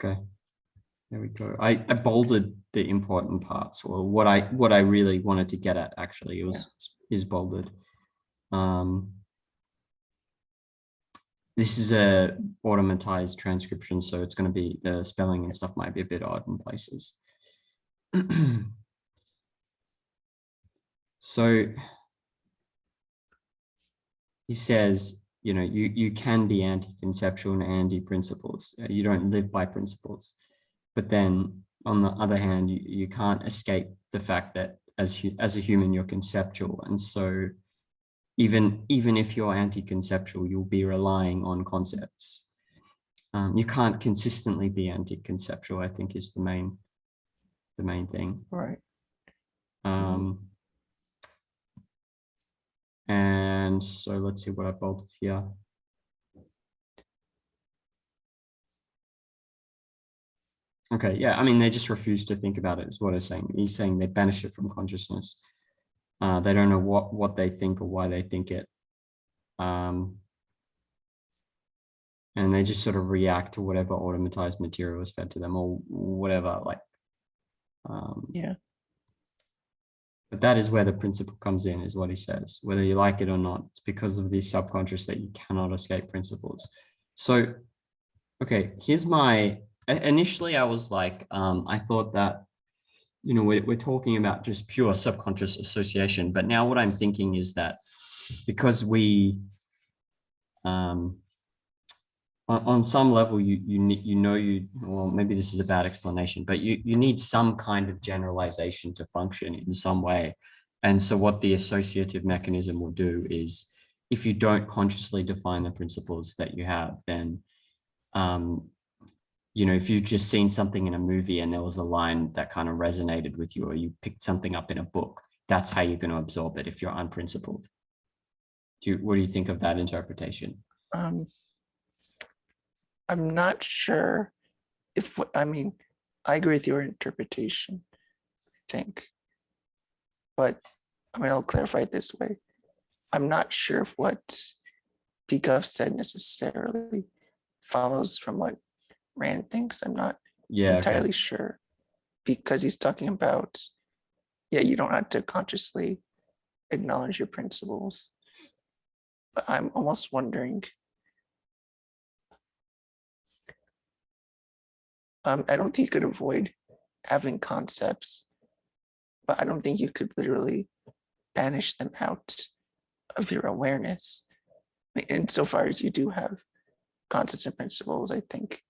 Okay, there we go. I bolded the important parts, or what I really wanted to get at actually is bolded. This is a automatized transcription, so it's going to be, the spelling and stuff might be a bit odd in places. So he says, you can be anti-conceptual and anti-principles. You don't live by principles. But then on the other hand, you can't escape the fact that as a human, you're conceptual. And so even if you're anti-conceptual, you'll be relying on concepts. You can't consistently be anti-conceptual, I think, is the main thing. Right. And so let's see what I bolted here. Okay, yeah, I mean, they just refuse to think about it, is what I'm saying. He's saying they banish it from consciousness. They don't know what they think or why they think it. And they just sort of react to whatever automatized material is fed to them, or whatever, like. Yeah. But that is where the principle comes in, is what he says. Whether you like it or not, it's because of the subconscious that you cannot escape principles. So, okay, here's my, initially I was like, I thought that, we're talking about just pure subconscious association, but now what I'm thinking is that because we, on some level, well, maybe this is a bad explanation, but you need some kind of generalization to function in some way. And so what the associative mechanism will do is, if you don't consciously define the principles that you have, then, if you've just seen something in a movie and there was a line that kind of resonated with you, or you picked something up in a book, that's how you're going to absorb it if you're unprincipled. What do you think of that interpretation? I'm not sure if, I agree with your interpretation, I think. But I'll clarify it this way. I'm not sure if what Peikoff said necessarily follows from what Rand thinks. I'm not entirely sure, because he's talking about, you don't have to consciously acknowledge your principles. But I'm almost wondering, I don't think you could avoid having concepts, but I don't think you could literally banish them out of your awareness. Insofar as you do have concepts and principles, I think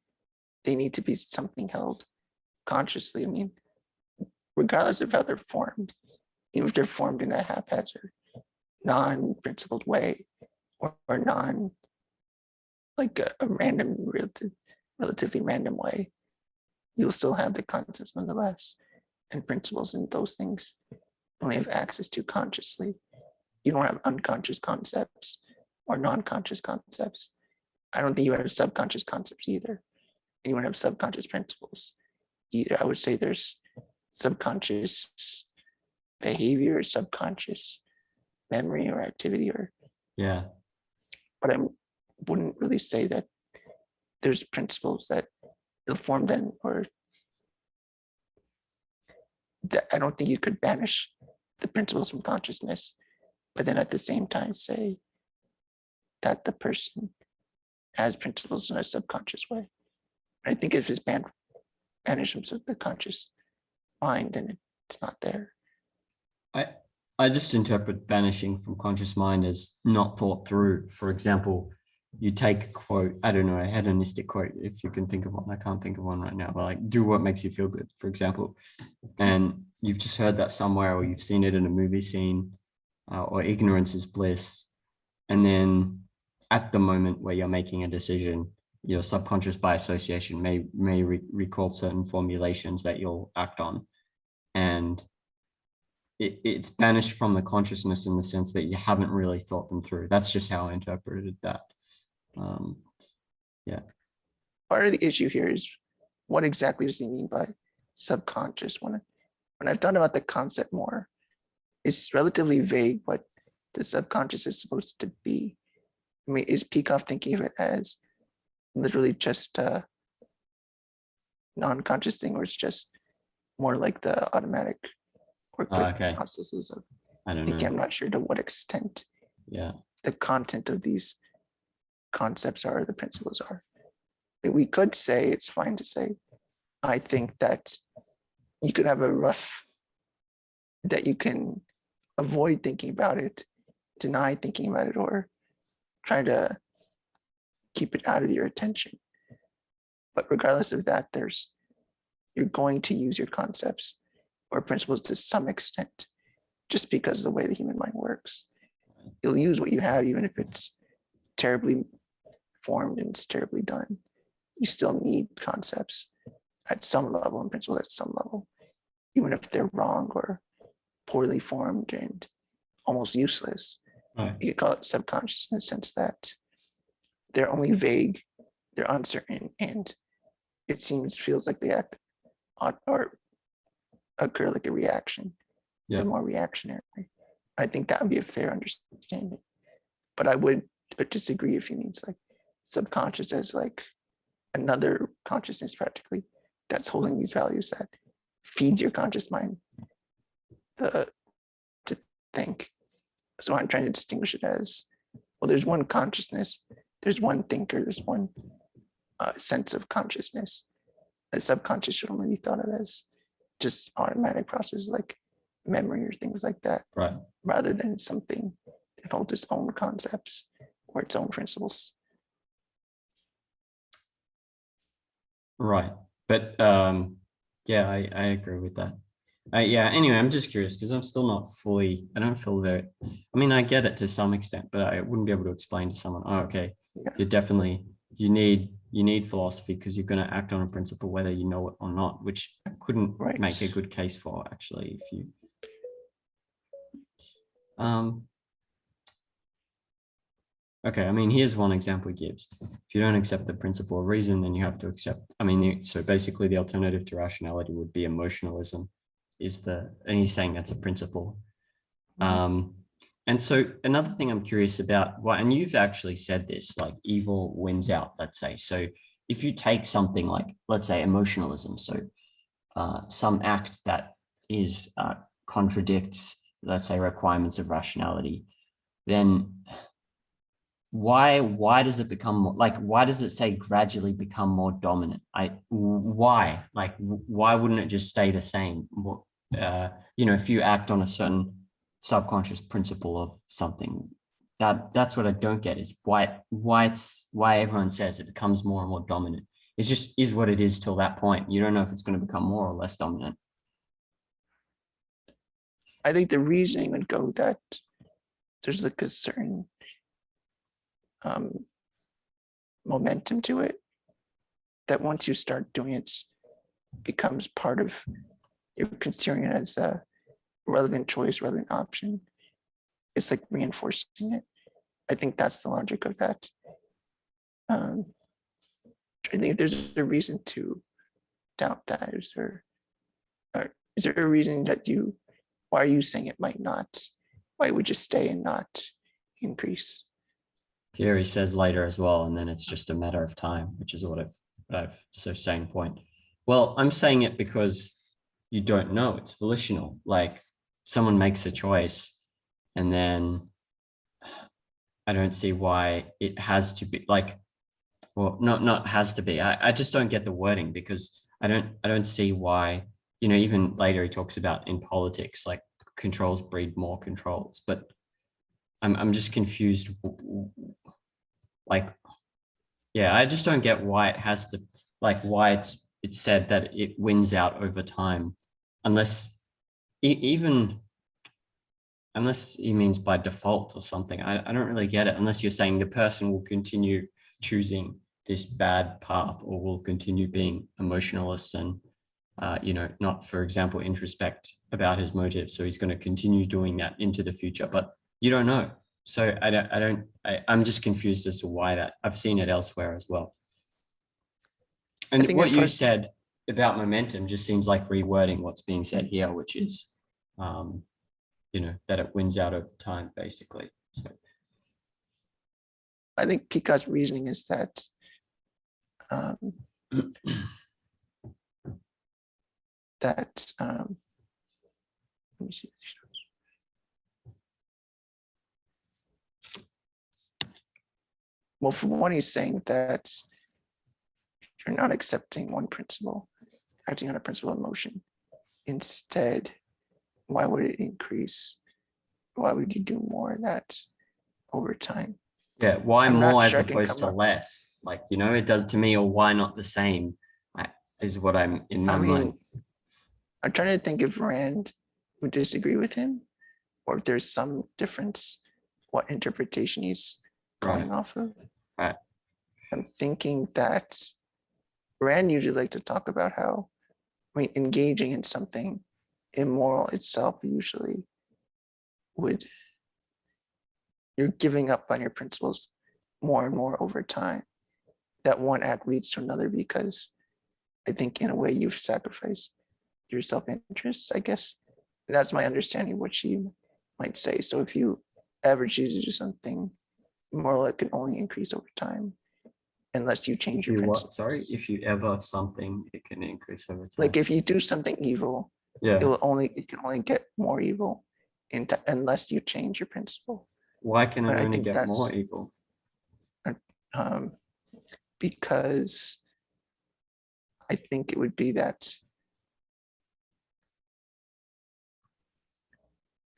they need to be something held consciously. Regardless of how they're formed, even if they're formed in a haphazard, non-principled way, or non, like a random, relatively random way, you'll still have the concepts nonetheless, and principles, and those things only have access to consciously. You don't have unconscious concepts or non-conscious concepts. I don't think you have subconscious concepts either. And you don't have subconscious principles either. I would say there's subconscious behavior, subconscious memory or activity, but I wouldn't really say that there's principles that will form then, or that I don't think you could banish the principles from consciousness, but then at the same time say that the person has principles in a subconscious way. I think if it's banished from the conscious mind, then it's not there. I just interpret banishing from conscious mind as not thought through. For example, you take a quote, I don't know, a hedonistic quote, if you can think of one. I can't think of one right now, but like, do what makes you feel good, for example. And you've just heard that somewhere, or you've seen it in a movie scene, or ignorance is bliss. And then at the moment where you're making a decision, your subconscious by association may recall certain formulations that you'll act on. And it's banished from the consciousness in the sense that you haven't really thought them through. That's just how I interpreted that. Yeah. Part of the issue here is, what exactly does he mean by subconscious? When I've thought about the concept more, it's relatively vague what the subconscious is supposed to be. Is Peikoff thinking of it as literally just non-conscious thing, or it's just more like the automatic or quick Okay. processes of I don't thinking? know. I'm not sure to what extent Yeah. the content of these concepts are, the principles are. We could say, it's fine to say, I think that you could have a rough, that you can avoid thinking about it, deny thinking about it, or try to keep it out of your attention. But regardless of that, you're going to use your concepts or principles to some extent, just because of the way the human mind works. You'll use what you have, even if it's terribly formed and it's terribly done. You still need concepts at some level and principles at some level, even if they're wrong or poorly formed and almost useless. Right. You could call it subconscious in the sense that they're only vague, they're uncertain, and it feels like they act or occur like a reaction. Yeah. They're more reactionary. I think that would be a fair understanding. But I would disagree if he means like subconscious as like another consciousness practically that's holding these values that feeds your conscious mind to think. So I'm trying to distinguish it as, well, there's one consciousness, there's one thinker, there's one sense of consciousness. A subconscious should only be thought of as just automatic processes like memory or things like that, Right. rather than something that holds its own concepts or its own principles. Right. But yeah, I agree with that. Yeah, anyway, I'm just curious because I'm still not fully, I don't feel very, I mean, I get it to some extent, but I wouldn't be able to explain to someone, oh, okay, Yeah. you're definitely, you need philosophy because you're going to act on a principle whether you know it or not, which I couldn't Right. make a good case for actually. If you okay, I mean, here's one example he gives. If you don't accept the principle of reason, then you have to accept, I mean, so basically the alternative to rationality would be emotionalism and he's saying that's a principle. And so another thing I'm curious about, and you've actually said this, like evil wins out, let's say. So if you take something like, let's say, emotionalism, so some act that is contradicts, let's say, requirements of rationality, then why does it become more, like, why does it say gradually become more dominant? Why wouldn't it just stay the same? If you act on a certain subconscious principle of something, that's what I don't get, is why everyone says it becomes more and more dominant. It's just is what it is till that point. You don't know if it's going to become more or less dominant. I think the reasoning would go that there's like a certain momentum to it that once you start doing it, becomes part of, you're considering it as a relevant choice, relevant option. It's like reinforcing it. I think that's the logic of that. I think there's a reason to doubt that. Is there a reason that why are you saying it might not? Why it would just stay and not increase? Here he says later as well, and then it's just a matter of time, which is what I've so same point. Well, I'm saying it because you don't know, it's volitional. Like someone makes a choice and then I don't see why it has to be like, well, not has to be. I just don't get the wording because I don't see why, even later he talks about in politics, like controls breed more controls, but I'm just confused. Like, yeah, I just don't get why it has to, like why it's said that it wins out over time, unless even unless he means by default or something. I don't really get it, unless you're saying the person will continue choosing this bad path or will continue being emotionalist and not, for example, introspect about his motives. So he's going to continue doing that into the future, but you don't know. So I'm just confused as to why that. I've seen it elsewhere as well. And what you said about momentum just seems like rewording what's being said here, which is, that it wins out over time, basically. So. I think Picard's reasoning is that that, let me see. Well, for one, he's saying that you're not accepting one principle, acting on a principle of motion. Instead, why would it increase? Why would you do more of that over time? Yeah, why I'm not more as sure I can opposed come to up- less? Like, you know, it does to me, or why not the same? Is what I'm in my I mean, mind. I'm trying to think if Rand would disagree with him, or if there's some difference, what interpretation he's going Right. off of. Right. I'm thinking that Rand usually like to talk about how, I mean, engaging in something immoral itself usually would, you're giving up on your principles more and more over time. That one act leads to another because I think in a way you've sacrificed your self-interest, I guess. That's my understanding of what she might say. So if you ever choose to do something moral, it can only increase over time unless you change If your you what? principles. Sorry, if you ever something, it can increase over time. Like if you do something evil, Yeah. it can only get more evil unless you change your principle. Why can But it I only think get that's more evil? because I think it would be that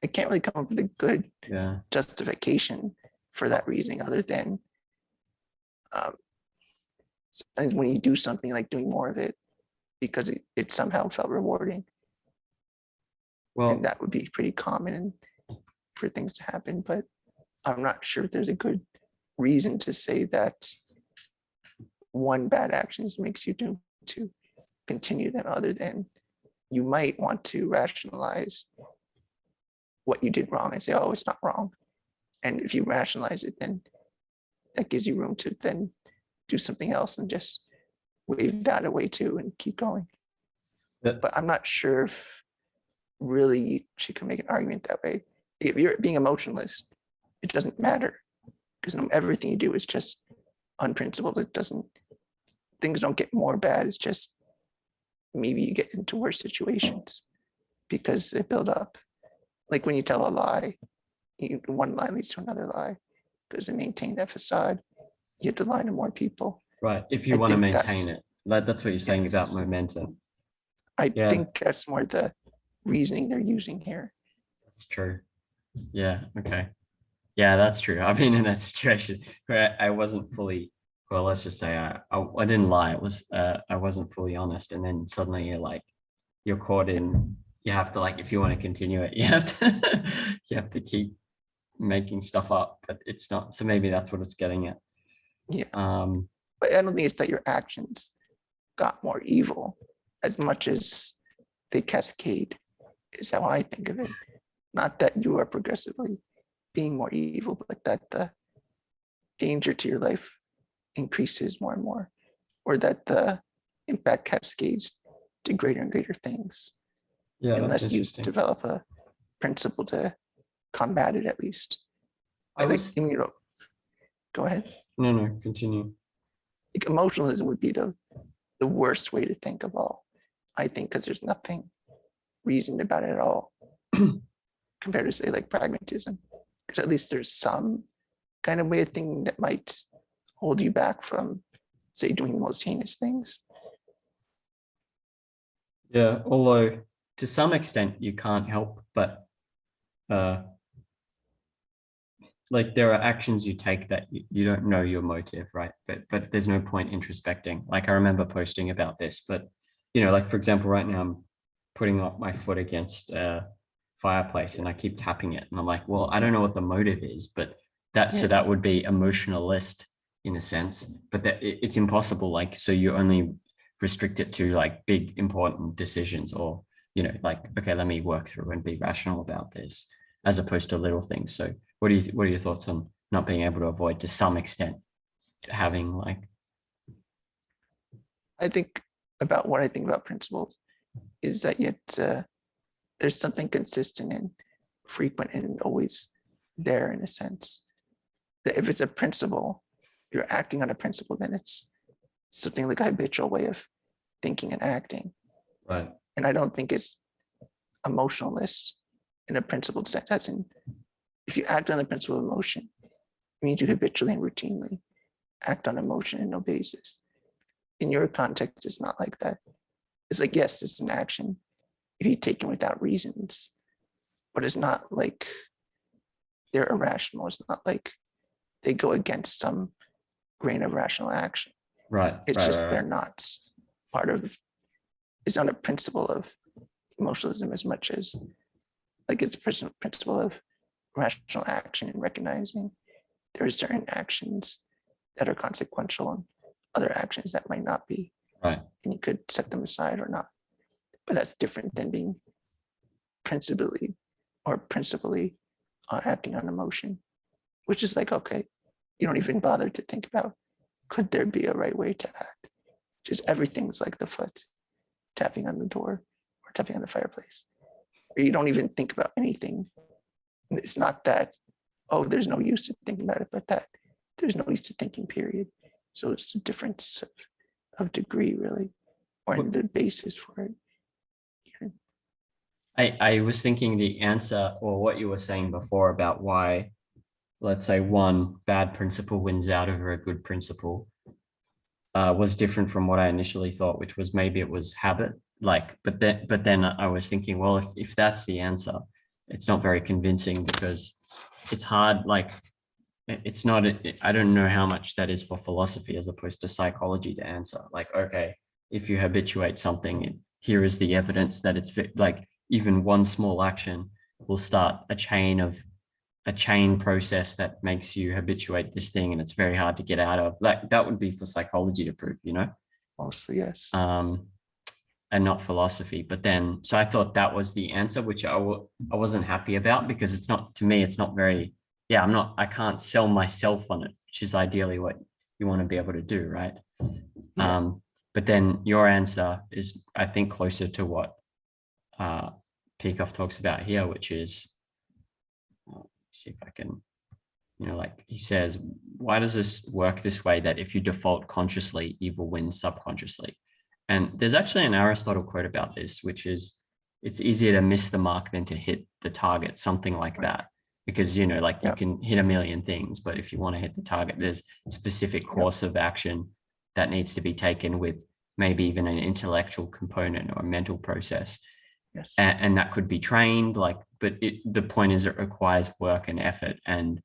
I can't really come up with a good Yeah. justification for that reasoning other than and when you do something like doing more of it because it somehow felt rewarding, Well, and that would be pretty common for things to happen. But I'm not sure if there's a good reason to say that one bad action makes you doomed to continue them, other than you might want to rationalize what you did wrong and say, oh, it's not wrong. And if you rationalize it, then that gives you room to then do something else and just wave that away too and keep going. But I'm not sure if really she can make an argument that way. If you're being emotionless, it doesn't matter because everything you do is just unprincipled. It doesn't, things don't get more bad. It's just maybe you get into worse situations because they build up. Like when you tell a lie, one lie leads to another lie because they maintain that facade. You have to lie to more people. right. If you want to maintain it, that's what you're saying about momentum. I Yeah. think that's more the reasoning they're using here. That's true. Yeah. Okay. Yeah, that's true. I've been in that situation where I wasn't fully, well, let's just say I didn't lie. It was I wasn't fully honest, and then suddenly you're caught in. You have to, like, if you want to continue it, you have to you have to keep making stuff up, but it's not. So maybe that's what it's getting at. Yeah. But I don't think it's that your actions got more evil as much as they cascade, is how I think of it. Not that you are progressively being more evil, but that the danger to your life increases more and more, or that the impact cascades to greater and greater things. Yeah, that's unless you interesting. develop a principle to combat it at least. I was, go ahead. no, continue. Like emotionalism would be the worst way to think of all, I think, because there's nothing reasoned about it at all compared to say like pragmatism, because at least there's some kind of way of thinking that might hold you back from, say, doing the most heinous things. Yeah, although to some extent you can't help but like there are actions you take that you don't know your motive, right? But there's no point introspecting. Like I remember posting about this, but you know, like for example, right now I'm putting up my foot against a fireplace and I keep tapping it, and I'm like, well, I don't know what the motive is, but so that would be emotionalist in a sense, but that it's impossible. Like, so you only restrict it to like big important decisions, or you know, like, okay, let me work through and be rational about this, as opposed to little things. So what are your thoughts on not being able to avoid, to some extent, having like, I think about what I think about principles is that yet there's something consistent and frequent and always there, in a sense that if it's a principle, you're acting on a principle, then it's something like a habitual way of thinking and acting. right? And I don't think it's emotionalist in a principled sense, as in, if you act on the principle of emotion, it means you habitually and routinely act on emotion and no basis. In your context, it's not like that. It's like, yes, it's an action if you take it without reasons, but it's not like they're irrational. It's not like they go against some grain of rational action. Right. It's right, just right, they're right. not part of, it's not a principle of emotionalism as much as like it's a principle of rational action and recognizing there are certain actions that are consequential and other actions that might not be. Right. And you could set them aside or not. But that's different than being principally acting on emotion, which is like, okay, you don't even bother to think about, could there be a right way to act? Just everything's like the foot tapping on the door or tapping on the fireplace. Or you don't even think about anything. It's not that, oh, there's no use to thinking about it, but that there's no use to thinking, period. So it's a difference of degree, really, or in the basis for it. I was thinking the answer or what you were saying before about why, let's say, one bad principle wins out over a good principle was different from what I initially thought, which was maybe it was habit. Like, but then I was thinking, well, if that's the answer, it's not very convincing because it's hard. Like, it's not. I don't know how much that is for philosophy as opposed to psychology to answer. Like, okay, if you habituate something, here is the evidence that it's like even one small action will start a chain process that makes you habituate this thing, and it's very hard to get out of. Like that would be for psychology to prove, Mostly, yes. and not philosophy. But then, so I thought that was the answer, which I wasn't happy about because it's not, to me, it's not very, yeah, I can't sell myself on it, which is ideally what you want to be able to do, right? Yeah. But then your answer is, I think, closer to what Peikoff talks about here, which is, see if I can, like he says, why does this work this way that if you default consciously, evil wins subconsciously? And there's actually an Aristotle quote about this, which is, it's easier to miss the mark than to hit the target, something like that. Because, like you can hit a million things, but if you want to hit the target, there's a specific course of action that needs to be taken with maybe even an intellectual component or a mental process. Yes. And that could be trained, but the point is it requires work and effort, and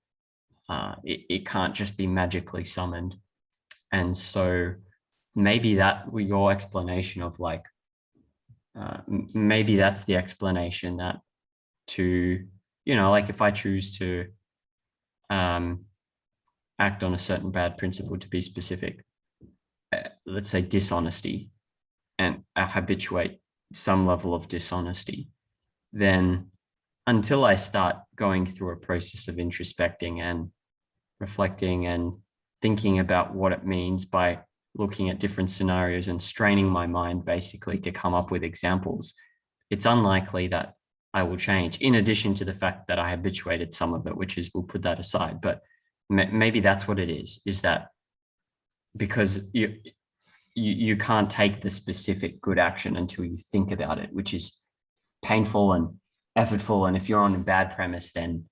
it can't just be magically summoned. And so maybe that your explanation of maybe that's the explanation that to, like if I choose to act on a certain bad principle, to be specific, let's say dishonesty, and I habituate some level of dishonesty, then until I start going through a process of introspecting and reflecting and thinking about what it means by looking at different scenarios and straining my mind basically to come up with examples, it's unlikely that I will change, in addition to the fact that I habituated some of it, which is, we'll put that aside. But maybe that's what it is that because you can't take the specific good action until you think about it, which is painful and effortful. And if you're on a bad premise, then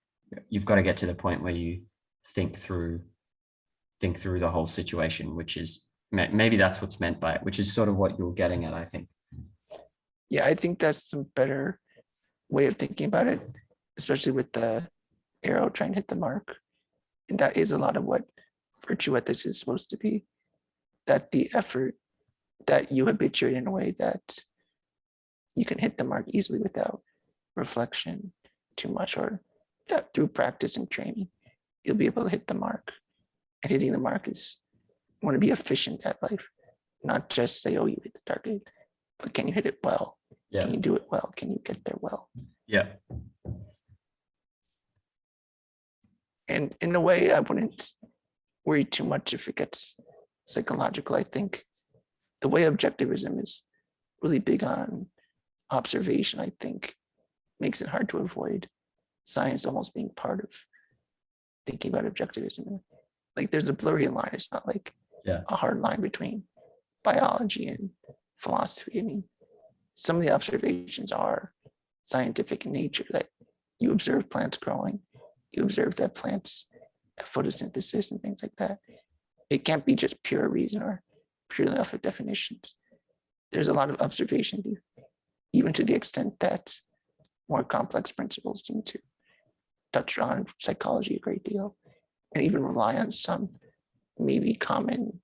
you've got to get to the point where you think through the whole situation, which is maybe that's what's meant by it, which is sort of what you're getting at, I think. Yeah, I think that's a better way of thinking about it, especially with the arrow trying to hit the mark. And that is a lot of what virtue ethics is supposed to be, that the effort that you habituate in a way that you can hit the mark easily without reflection too much, or that through practice and training, you'll be able to hit the mark. And hitting the mark is, you want to be efficient at life, not just say, oh, you hit the target, but can you hit it well? Yeah. Can you do it well? Can you get there well? Yeah. And in a way, I wouldn't worry too much if it gets psychological. I think the way objectivism is really big on observation, I think, makes it hard to avoid science almost being part of thinking about objectivism. Like there's a blurry line. It's not like a hard line between biology and philosophy. I mean, some of the observations are scientific in nature, that you observe plants growing, you observe that plants have photosynthesis and things like that. It can't be just pure reason or purely off of definitions. There's a lot of observation, even to the extent that more complex principles seem to touch on psychology a great deal and even rely on some maybe common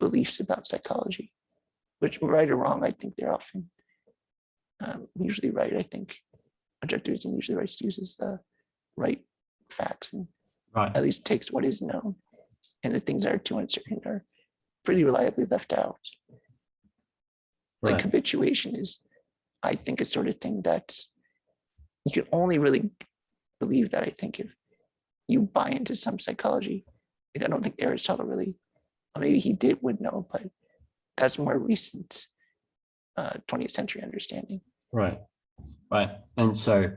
beliefs about psychology, which, right or wrong, I think they're often usually right. I think objectivism usually uses the right facts and Right. at least takes what is known, and the things that are too uncertain are pretty reliably left out. Like Right. habituation is, I think, a sort of thing that you can only really believe that, I think, if you buy into some psychology. Like, I don't think Aristotle really, or maybe he would know, but that's more recent 20th century understanding. Right. Right. And so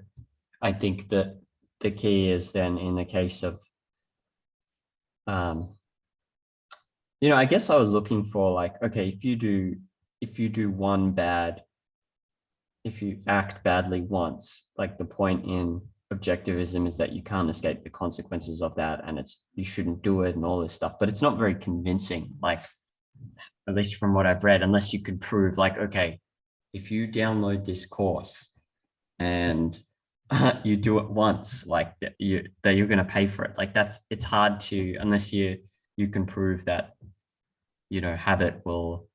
I think that the key is then in the case of, I guess I was looking for like, okay, if you do one bad, if you act badly once, like the point in objectivism is that you can't escape the consequences of that, and you shouldn't do it and all this stuff, but it's not very convincing, like, at least from what I've read, unless you could prove like, okay, if you download this course and you do it once, like that you're going to pay for it. Like it's hard to, unless you can prove that, habit will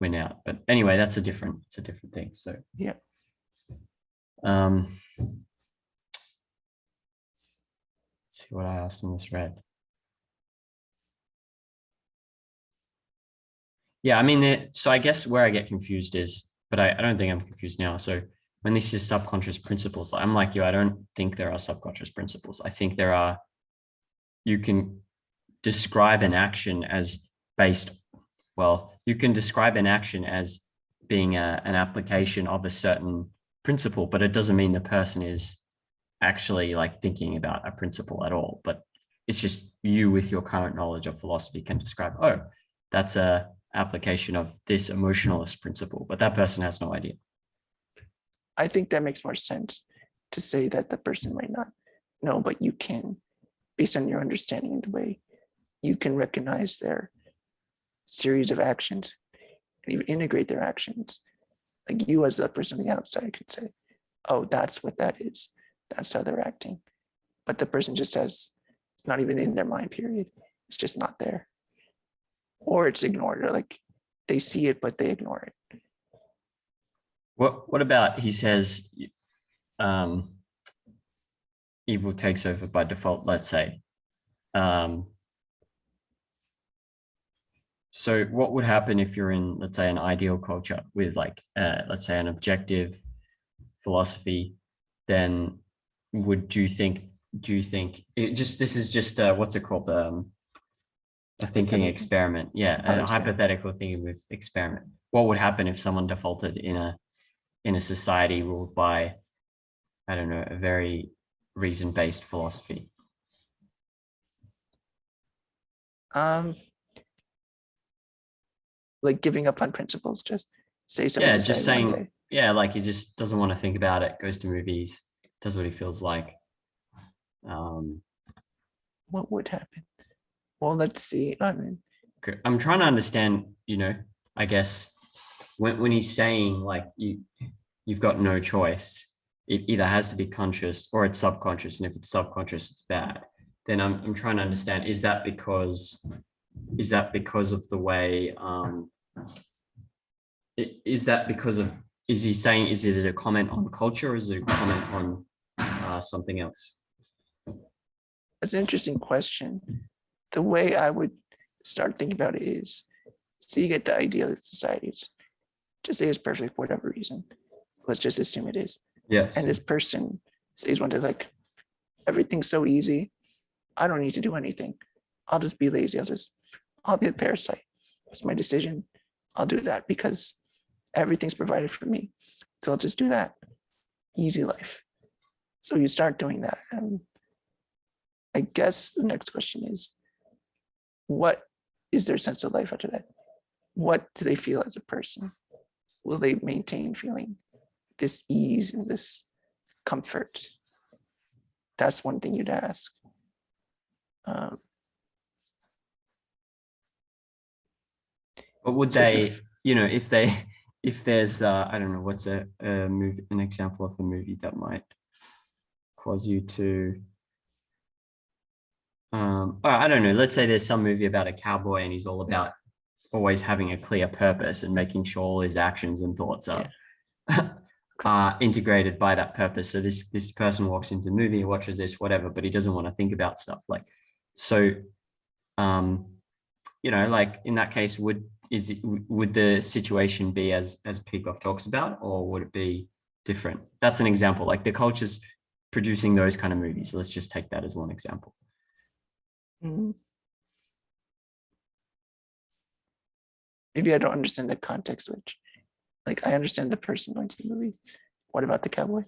win out. But anyway, it's a different thing. So yeah. Let's see what I asked in this thread. Yeah, I mean, so I guess where I get confused is, but I don't think I'm confused now. So when this is subconscious principles, I'm like you, I don't think there are subconscious principles. I think you can describe an action as you can describe an action as being an application of a certain principle, but it doesn't mean the person is actually like thinking about a principle at all. But it's just you with your current knowledge of philosophy can describe, oh, that's a application of this emotionalist principle, but that person has no idea. I think that makes more sense to say that the person might not know, but you can, based on your understanding of the way, you can recognize their series of actions and even integrate their actions. Like you as the person on the outside could say, oh, that's what that is. That's how they're acting. But the person just has not even in their mind, period. It's just not there. Or it's ignored, or like they see it, but they ignore it. What about, he says, evil takes over by default, let's say. So what would happen if you're in, let's say, an ideal culture with like, let's say, an objective philosophy? Then do you think this is just what's it called? A thinking experiment. Yeah, a hypothetical thinking experiment. What would happen if someone defaulted in a society ruled by, I don't know, a very reason-based philosophy? Like giving up on principles, just say something. Yeah, just saying, yeah, like he just doesn't want to think about it, goes to movies, does what he feels like. What would happen? Well, let's see. I mean, I'm trying to understand, I guess when he's saying like you've got no choice, it either has to be conscious or it's subconscious, and if it's subconscious, it's bad. Then I'm trying to understand, is that because of the way, is he saying, is it a comment on culture, or is it a comment on something else? That's an interesting question. The way I would start thinking about it is, so you get the idealist societies, just say it's perfect for whatever reason. Let's just assume it is. Yes. And this person says one day, like, everything's so easy. I don't need to do anything. I'll just be lazy. I'll be a parasite. It's my decision. I'll do that because everything's provided for me. So I'll just do that. Easy life. So you start doing that. And I guess the next question is, what is their sense of life after that? What do they feel as a person? will they maintain feeling this ease and this comfort? That's one thing you'd ask. But would So if they, if there's, I don't know, what's a movie, an example of a movie that might cause you to, I don't know, let's say there's some movie about a cowboy and he's all about always having a clear purpose and making sure all his actions and thoughts are integrated by that purpose. So this person walks into the movie, watches this, whatever, but he doesn't want to think about stuff like, so, like in that case, would the situation be as Peikoff talks about, or would it be different? That's an example. Like the culture's producing those kind of movies. So let's just take that as one example. Maybe I don't understand the context switch. Like I understand the person going to the movies. What about the cowboy?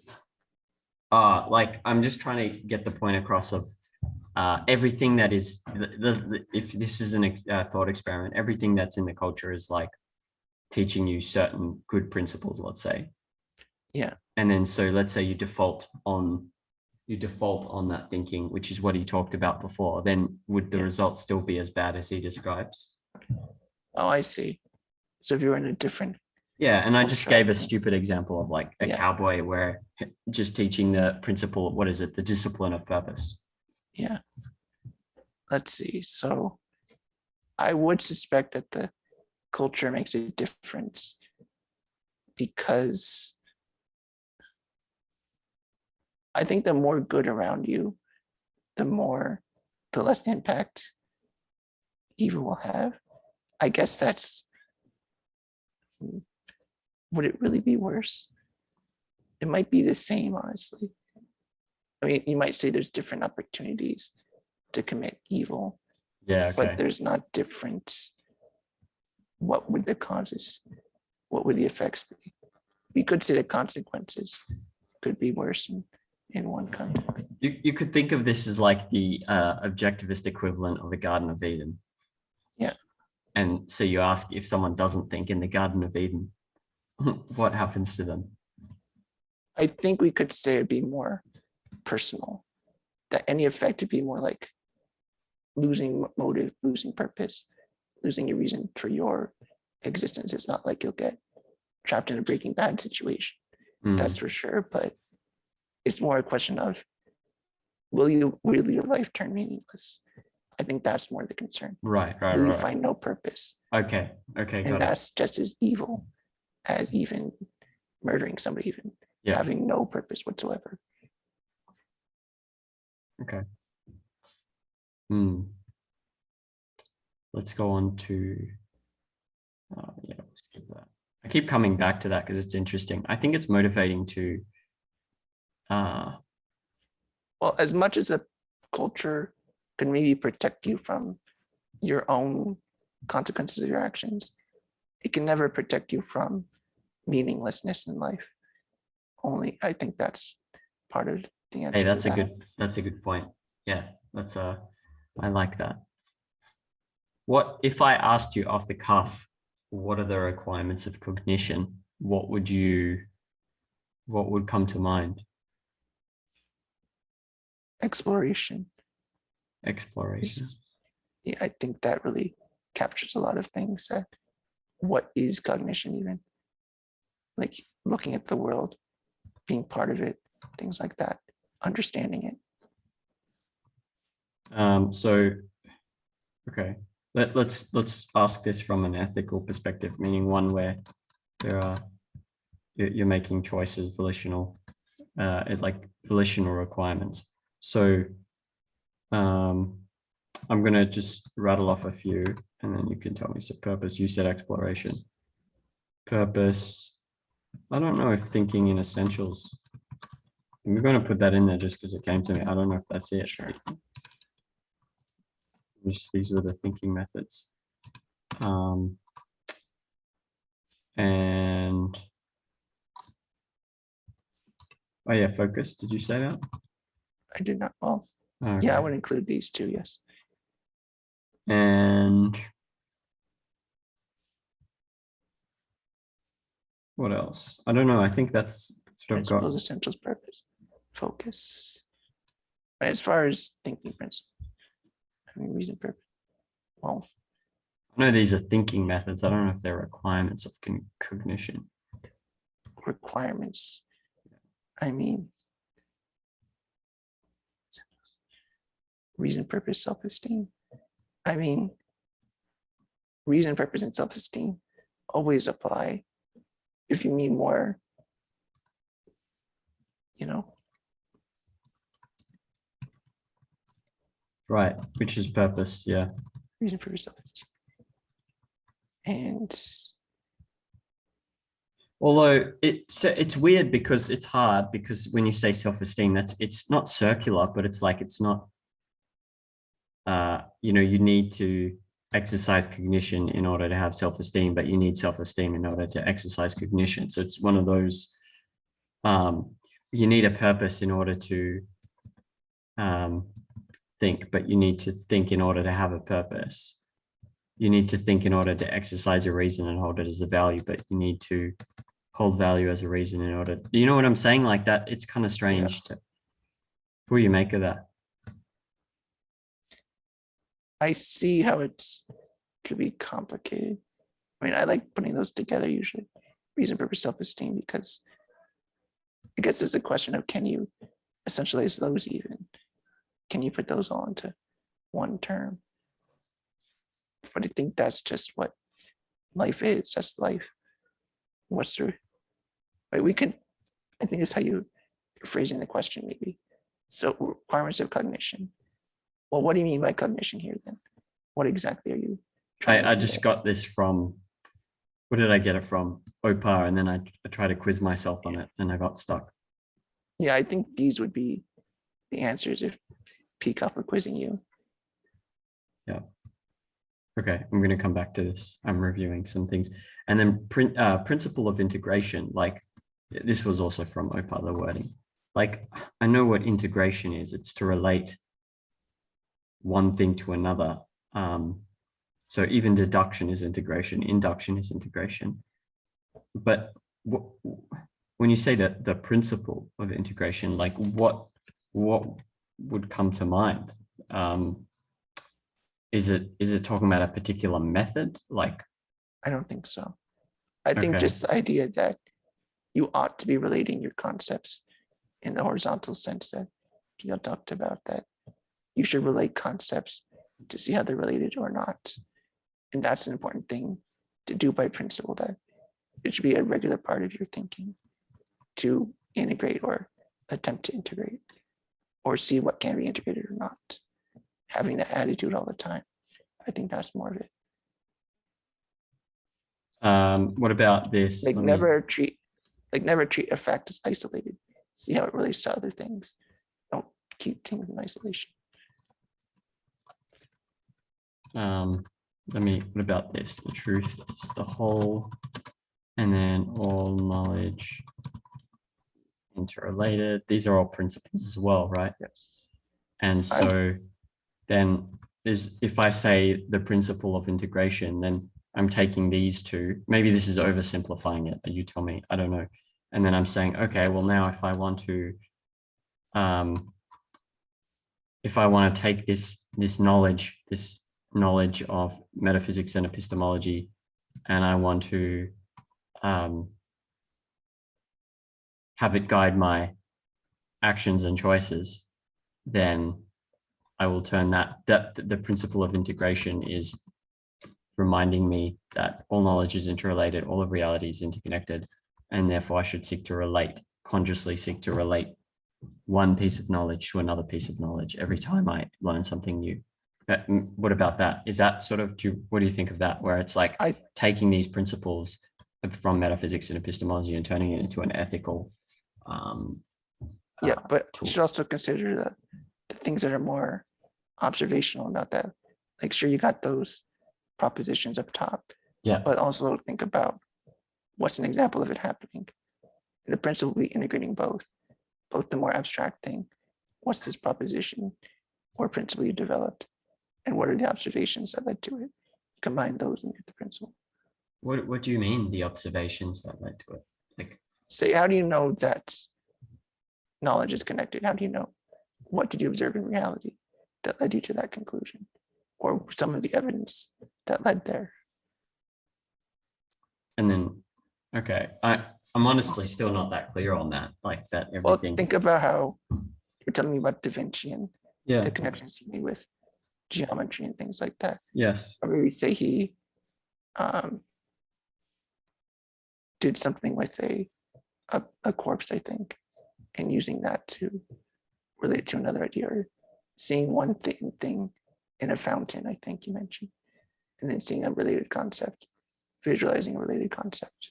Like I'm just trying to get the point across of everything that is if this is an thought experiment, everything that's in the culture is like teaching you certain good principles, let's say. Yeah. And then so let's say you default on that thinking, which is what he talked about before, then would the results still be as bad as he describes? Oh, I see. So if you were in a different, and I just culture, gave a stupid example of like a cowboy where just teaching the principle, what is it, the discipline of purpose. Yeah. Let's see. So I would suspect that the culture makes a difference because I think the more good around you, the less impact evil will have. I guess that's, would it really be worse? It might be the same, honestly. I mean, you might say there's different opportunities to commit evil, but there's not different. What would the causes? What would the effects be? We could say the consequences could be worse in one context. You could think of this as like the objectivist equivalent of the Garden of Eden. Yeah. And so you ask, if someone doesn't think in the Garden of Eden, what happens to them? I think we could say it'd be more personal, that any effect would be more like losing motive, losing purpose, losing your reason for your existence. It's not like you'll get trapped in a Breaking Bad situation, that's for sure. But it's more a question of, will your life turn meaningless? I think that's more the concern. Right. Will you find no purpose? Okay. And that's just as evil as even murdering somebody, even having no purpose whatsoever. Okay. Let's go on to, let's keep that. I keep coming back to that because it's interesting. I think it's motivating to, well, as much as a culture can maybe protect you from your own consequences of your actions, it can never protect you from meaninglessness in life. Only, I think that's part of the answer. Hey, that's a good point. Yeah, I like that. What if I asked you off the cuff, what are the requirements of cognition? What would come to mind? Exploration. Yeah, I think that really captures a lot of things. That what is cognition even? Like looking at the world, being part of it, things like that, understanding it. Okay, let's ask this from an ethical perspective, meaning one where you're making choices, volitional requirements. So I'm going to just rattle off a few and then you can tell me. So purpose, you said exploration. Purpose, I don't know if thinking in essentials, we're going to put that in there just because it came to me. I don't know if that's it. Sure. These were the thinking methods. And oh yeah, focus. Did you say that? I did not. Well, okay. Yeah, I would include these two. Yes. And What else? I don't know. I think that's what I've got. Principles, essentials, purpose, focus. As far as thinking principle, I mean, reason, purpose. Well, I know these are thinking methods. I don't know if they're requirements of cognition. requirements. I mean, reason, purpose, self-esteem. I mean, reason, purpose, and self-esteem always apply. If you need more, you know, Right, which is purpose, yeah. reason, purpose, self-esteem. And Although it's weird because it's hard, because when you say self-esteem, it's not circular, but it's like it's not you know, you need to exercise cognition in order to have self-esteem, but you need self-esteem in order to exercise cognition. So it's one of those you need a purpose in order to think, but you need to think in order to have a purpose. You need to think in order to exercise a reason and hold it as a value, but you need to hold value as a reason in order. You know what I'm saying? Like that, it's kind of strange to, what do you make of that? I see how it's could be complicated. I mean, I like putting those together usually. Reason, purpose, self-esteem, because it gets us a question of, can you essentialize those even? Can you put those all into one term? But I think that's just what life is. That's life. What's through? Right? We could, I think that's how you're phrasing the question, maybe. So requirements of cognition. Well, what do you mean by cognition here then? What exactly are you trying I to just convey? got this from, where did I get it from? OPA, and then I tried to quiz myself on it and I got stuck. Yeah, I think these would be the answers if Peacock were quizzing you. Yeah. Okay, I'm going to come back to this. I'm reviewing some things. And then principle of integration, like this was also from OPA, the wording. Like, I know what integration is. It's to relate one thing to another. So even deduction is integration, induction is integration. But when you say that the principle of integration, like what would come to mind? Is it talking about a particular method? Like, I don't think so. I think okay. just the idea that you ought to be relating your concepts in the horizontal sense that you talked about, that you should relate concepts to see how they're related or not. And that's an important thing to do by principle, that it should be a regular part of your thinking to integrate or attempt to integrate or see what can be integrated or not. Having that attitude all the time. I think that's more of it. What about this? Like never treat a fact as isolated. See how it relates to other things. Don't keep things in isolation. What about this? The truth is the whole, and then all knowledge interrelated. These are all principles as well, right? Yes. And so then if I say the principle of integration, then I'm taking these two, maybe this is oversimplifying it, you tell me, I don't know. And then I'm saying, okay, well now if I want to take this knowledge of metaphysics and epistemology, and I want to have it guide my actions and choices, then I will turn that the principle of integration is reminding me that all knowledge is interrelated, all of reality is interconnected, and therefore I should consciously seek to relate one piece of knowledge to another piece of knowledge every time I learn something new. What about that? Is that sort of, what do you think of that? Where it's like taking these principles from metaphysics and epistemology and turning it into an ethical yeah, but tool. you should also consider the things that are more observational about that. Like, sure, you got those propositions up top, yeah, but also think about what's an example of it happening. The principle will be integrating both the more abstract thing. What's this proposition or principle you developed? And what are the observations that led to it? Combine those and get the principle. What do you mean the observations that led to it? Like, Say, how do you know that knowledge is connected? How do you know? What did you observe in reality that led you to that conclusion? Or some of the evidence that led there? and then, okay, I'm honestly still not that clear on that, like that Well, everything. think about how you're telling me about Da Vinci and Yeah, the connections he made with geometry and things like that. yes. Or maybe say he did something with a corpse, I think, and using that to relate to another idea, or seeing one thing in a fountain, I think you mentioned, and then seeing a related concept, visualizing a related concept.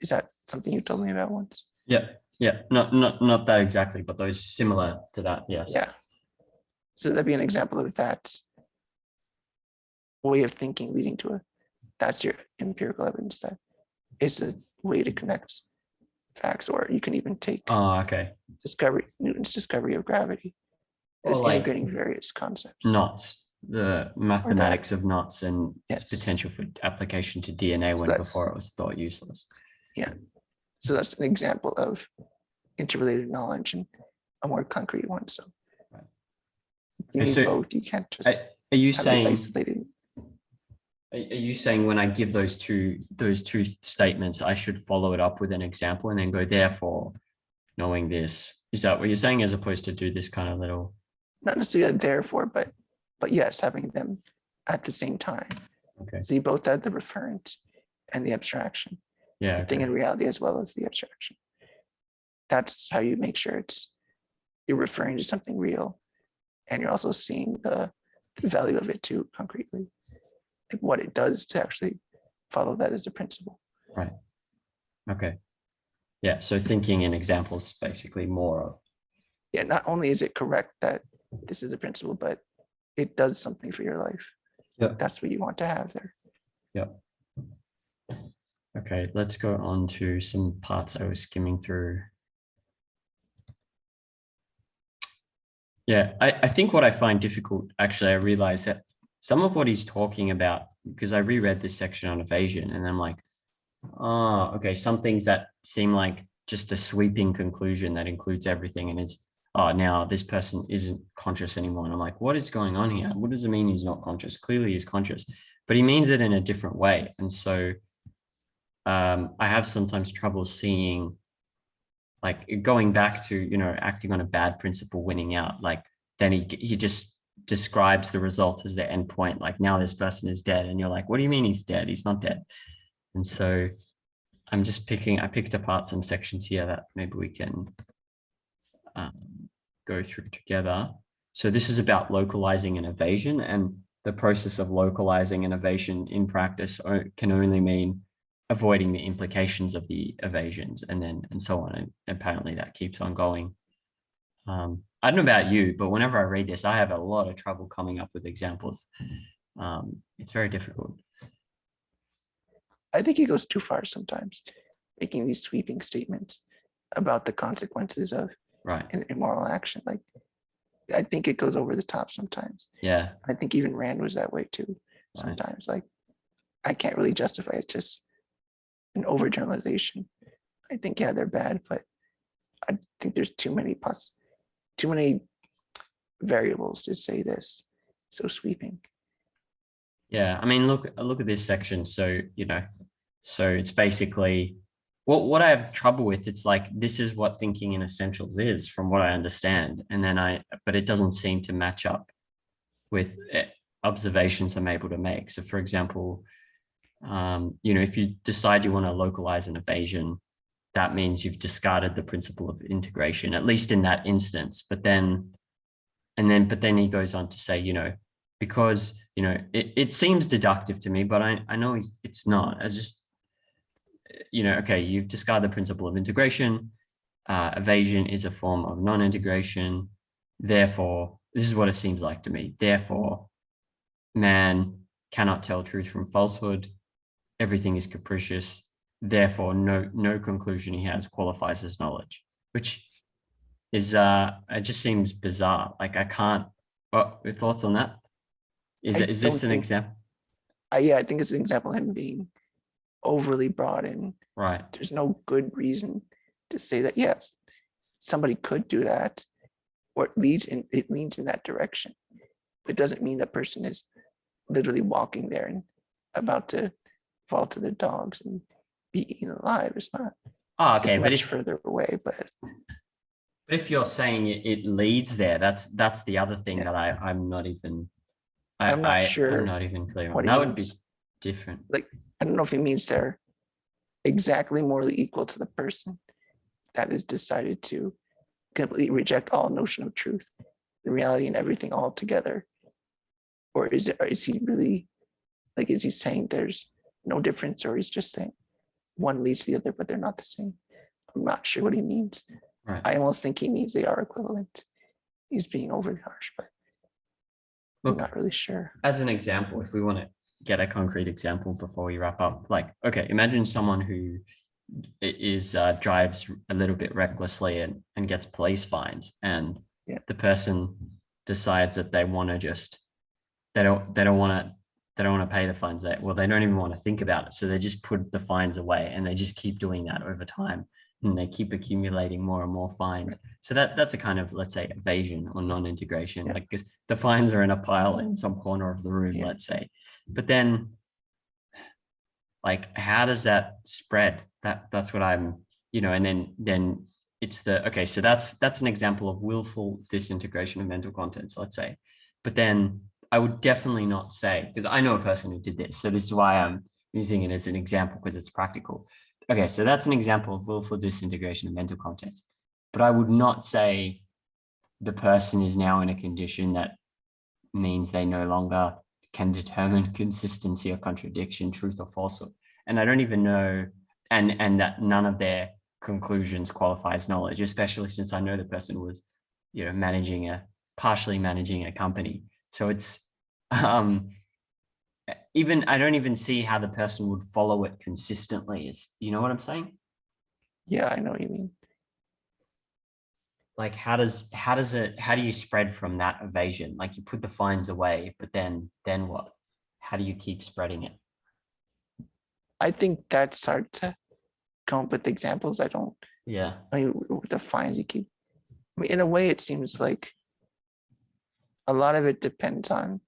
Is that something you told me about once? Yeah, yeah, not that exactly, but those similar to that, yes. Yeah. So that'd be an example of that way of thinking leading to that's your empirical evidence that it's a way to connect facts. Or you can even take Oh, okay. Newton's discovery of gravity. It was Or like integrating various concepts. knots, the mathematics of knots and its Yes. potential for application to DNA So when that's- before it was thought useless. Yeah. So that's an example of interrelated knowledge and a more concrete one. So Right. you Okay, need so both. You can't just Are you have it saying isolated. are you saying when I give those two statements, I should follow it up with an example and then go, therefore, knowing this? Is that what you're saying, as opposed to do this kind of little? Not necessarily a therefore, but yes, having them at the same time. Okay. So you both have the referent and the abstraction, Yeah. the thing in reality as well as the abstraction. That's how you make sure you're referring to something real, and you're also seeing the value of it too concretely, like what it does to actually follow that as a principle. Right. Okay. Yeah. So thinking in examples, basically more of. Yeah, not only is it correct that this is a principle, but it does something for your life. Yeah. That's what you want to have there. Yeah. Okay, let's go on to some parts I was skimming through. Yeah, I think what I find difficult, actually, I realize that some of what he's talking about, because I reread this section on evasion and I'm like, oh, okay, some things that seem like just a sweeping conclusion that includes everything and is, oh, now this person isn't conscious anymore. And I'm like, what is going on here? What does it mean he's not conscious? Clearly he's conscious, but he means it in a different way. And so I have sometimes trouble seeing, like, going back to, acting on a bad principle, winning out, like then he just describes the result as the end point. Like, now this person is dead. And you're like, what do you mean he's dead? He's not dead. And so I picked apart some sections here that maybe we can go through together. So this is about localizing an evasion, and the process of localizing an evasion in practice can only mean avoiding the implications of the evasions, and so on. And apparently that keeps on going. I don't know about you, but whenever I read this, I have a lot of trouble coming up with examples. It's very difficult. I think it goes too far sometimes, making these sweeping statements about the consequences of Right. an immoral action. Like, I think it goes over the top sometimes. Yeah. I think even Rand was that way too. Sometimes, like, I can't really justify it's just an overgeneralization. I think, yeah, they're bad, but I think there's too many variables to say this so sweeping. Yeah, I mean, look at this section. So, so it's basically what I have trouble with. It's like, this is what thinking in essentials is, from what I understand. And then but it doesn't seem to match up with observations I'm able to make. So, for example, if you decide you want to localize an evasion, that means you've discarded the principle of integration, at least in that instance. But then he goes on to say, because, it seems deductive to me, but I know it's not. As just, okay, you've discarded the principle of integration. Evasion is a form of non-integration. Therefore, this is what it seems like to me. Therefore, man cannot tell truth from falsehood. Everything is capricious. Therefore, no conclusion he has qualifies as knowledge, which is it just seems bizarre. Like, I can't. Well, your thoughts on that? Is this an example? yeah, I think it's an example of him being overly broad, and Right. there's no good reason to say that, yes, somebody could do that, or it leads in that direction. It doesn't mean that person is literally walking there and about to fall to the dogs and be eaten alive. It's not. Oh, It's okay. But much further away, but if you're saying it leads there, that's the other thing yeah, that I'm not even I'm not I'm sure not even clear on. what he That would be means. different. Like, I don't know if he means they're exactly morally equal to the person that is decided to completely reject all notion of truth, the reality, and everything altogether. Or is he really, like, is he saying there's no difference, or he's just saying one leads to the other, but they're not the same? I'm not sure what he means. Right. I almost think he means they are equivalent. He's being overly harsh, but Look, I'm not really sure. as an example, if we want to get a concrete example before we wrap up, like, okay, imagine someone who is drives a little bit recklessly and gets police fines, and Yeah. the person decides that they want to just they don't want to pay the fines. They don't even want to think about it, so they just put the fines away, and they just keep doing that over time, and they keep accumulating more and more fines. So that's a kind of, let's say, evasion or non-integration. Yeah. Like, because the fines are in a pile in some corner of the room, Yeah. let's say. But then, like, how does that spread? That's what I'm, and then it's the, okay, so that's an example of willful disintegration of mental contents, let's say. But then I would definitely not say, because I know a person who did this, so this is why I'm using it as an example, because it's practical. Okay, so that's an example of willful disintegration of mental contents. But I would not say the person is now in a condition that means they no longer can determine consistency or contradiction, truth or falsehood. And I don't even know, and that none of their conclusions qualify as knowledge, especially since I know the person was, partially managing a company. So it's, even, I don't even see how the person would follow it consistently. Is, you know what I'm saying? Yeah, I know what you mean. Like, how do you spread from that evasion? Like, you put the fines away, but then what? How do you keep spreading it? I think that's hard to come up with examples. I Yeah. mean, with the fines you keep, I mean, in a way, it seems like a lot of it depends on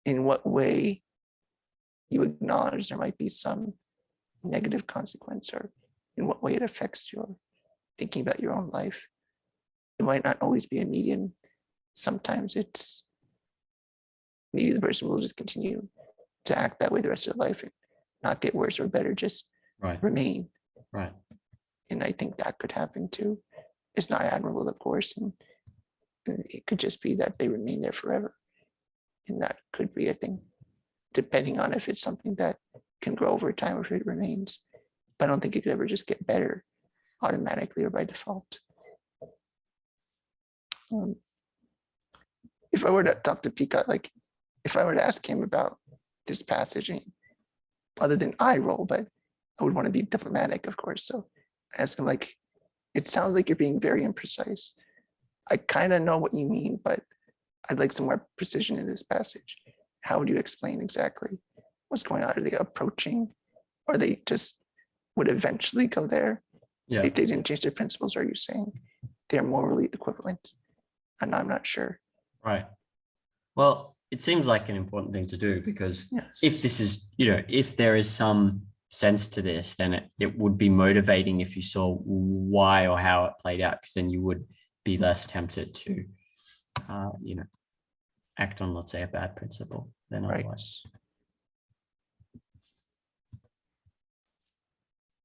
in what way you acknowledge there might be some negative consequence, or in what way it affects your thinking about your own life. It might not always be immediate. Sometimes it's maybe the person will just continue to act that way the rest of their life and not get worse or better, just Right. remain. Right. And I think that could happen too. It's not admirable, of course, and it could just be that they remain there forever. And that could be, I think, depending on if it's something that can grow over time or if it remains. But I don't think it could ever just get better automatically or by default. If I were to talk to Pika, like if I were to ask him about this passage, and other than eye roll, but I would want to be diplomatic, of course. So I ask him, like, it sounds like you're being very imprecise. I kind of know what you mean, but I'd like some more precision in this passage. How would you explain exactly what's going on? Are they approaching, or they just would eventually go there? Yeah. If they didn't change their principles, are you saying they're morally equivalent? And I'm not sure. Right. Well, it seems like an important thing to do, because Yes. if this is, if there is some sense to this, then it would be motivating if you saw why or how it played out, because then you would be less tempted to, act on, let's say, a bad principle than Right. otherwise.